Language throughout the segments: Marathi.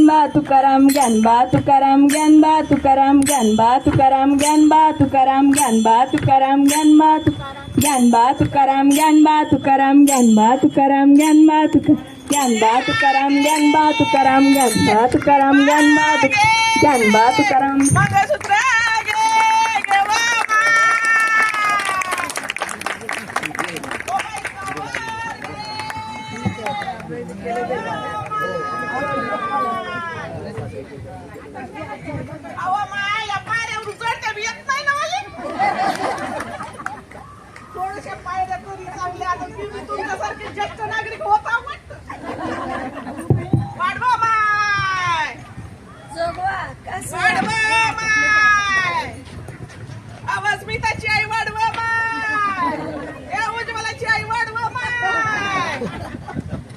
ज्ञानबा तुकाराम ज्ञानबा तुकाराम ज्ञानबा तुकाराम ज्ञानबा तुकाराम ज्ञानबा तुकाराम ज्ञानबा तुकाराम ज्ञानबा ज्ञानबा तुकाराम ज्ञानबा तुकाराम ज्ञानबा तुकाराम ज्ञानबा ज्ञानबा तुकाराम ज्ञानबा तुकाराम ज्ञानबा तुकाराम ज्ञानबा ज्ञानबा तुकाराम मंगळसूत्र घे वा अहो माय या पायऱ्यावर चढते बी येत नाही ना मला थोडेसे पायऱ्या तरी चांगले आता तुम्ही तुमच्यासारखे ज्येष्ठ नागरिक होता वाढवा माय वाढवा माय आवाज स्मिताची आई वाढवा माय या उज्ज्वलाची आई वाढवा माय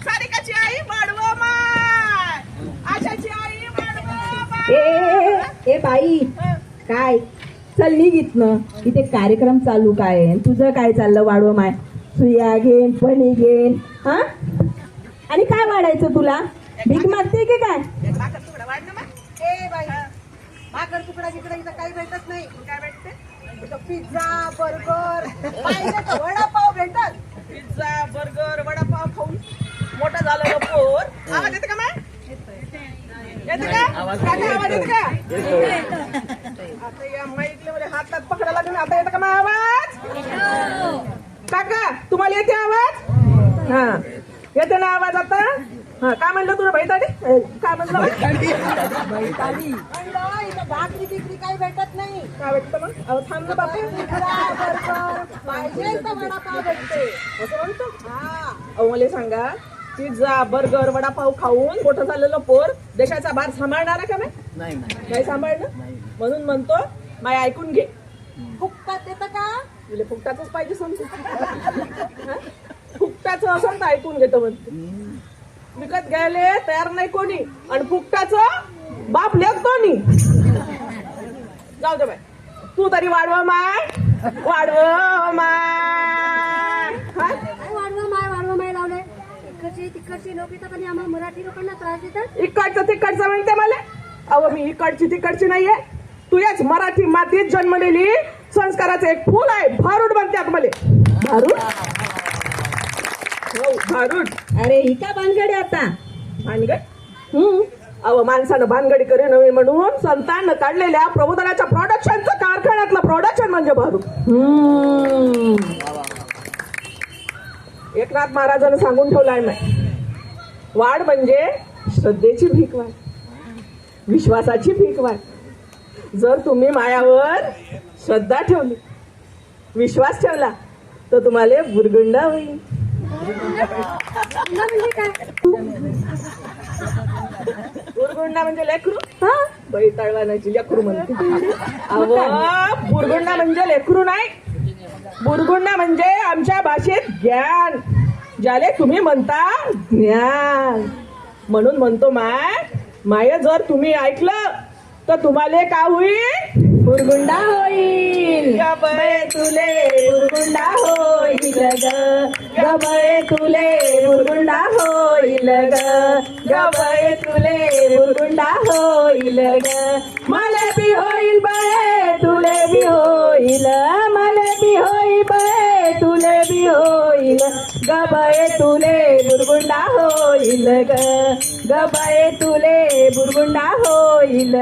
सारिकाची आई वाढवा माय आशाची आई वाढवा माय ए बाई काय चल निघितनं इथे कार्यक्रम चालू काय आहे तुझं काय चाललं वाढव माय सुया घेन फणी घेन हा आणि काय वाढायचं तुला भीक मागते की काय भाकर तुकडा वाढ ना मग ए बाई भाकर तुकडा तिकडे इथं काही भेटत नाही काय भेटते पिझ्झा बर्गर पाहिजे तर वडापाव भेटतात पिझ्झा बर्गर वडापाव खाऊन मोठं झालं पोर आवाज येते का मग येते का काका आवाज येते का आता या माईकले मध्ये हातात पकडा लागेल आता येतं का मग आवाज काका तुम्हाला येते आवाज हा येते ना आवाज आता हा काय म्हणलं तुला बैताडी काय म्हणलं भाकरी बिकरी काही भेटत नाही काय भेटतं मग अहो थांब ना बापू पाहिजे तर वडापाव भेटते असं म्हणतो हा अहो मला सांगा पिझ्झा बर्गर वडापाव खाऊन मोठं झालेलं पोर देशाचा भार सांभाळणार का नाही सांभाळणं म्हणून म्हणतो माय ऐकून घे फुकटात येतं का म्हणजे फुकटाच पाहिजे समजू फुकटाचं असं तर ऐकून घेतो म्हणते विकत घ्यायला तयार नाही कोणी आणि फुकटाचं बाप लेख कोणी जाऊ दे बाय तू तरी वाढवा माय वाढवा माय वाढवा माय लावले तिकडची लोक येतात आणि आम्हाला मराठी लोकांना त्रास देतात इकडचं तिकडचं म्हणते मला अहो मी इकडची तिकडची नाहीये तू याच मराठी मातीत जन्मलेली संस्काराचं एक फूल आहे भारूड म्हणतात मला भारूड हो भारूड अरे ही का भानगड आहे आता भानगड अहो माणसानं भानगडी करे नव्हे म्हणून संतांना काढलेल्या प्रबोधनाच्या प्रोडक्शनचं कारखान्यातलं प्रोडक्शन म्हणजे भारूड एकनाथ महाराजांनी सांगून ठेवलाय नाही वाढ म्हणजे श्रद्धेची भीक वाढ विश्वासाची भीक वाढ जर तुम्ही मायावर श्रद्धा ठेवली विश्वास ठेवला तर तुम्हाला बुरगुंडा होईल बुरगुंडा म्हणजे लेकरू हा बाई तळवानाची लेकरू म्हणते अहो बुरगुंडा म्हणजे लेकरू नाही बुरगुंडा म्हणजे आमच्या भाषेत ज्ञान ज्याले तुम्ही म्हणता ज्ञान म्हणून म्हणतो माय जर तुम्ही ऐकलं तर तुम्हाला का होईल बुरगुंडा होईल गबळे तुले बुरगुंडा होईल गबळे तुले बुरगुंडा होईल गबळे तुले बुरगुंडा होईल मला बी होईल बळे तुले बी होईल मला बी होईल बळे तुले बी होईल गबळे तुले बुरगुंडा होईल गबळे तुले बुरगुंडा होईल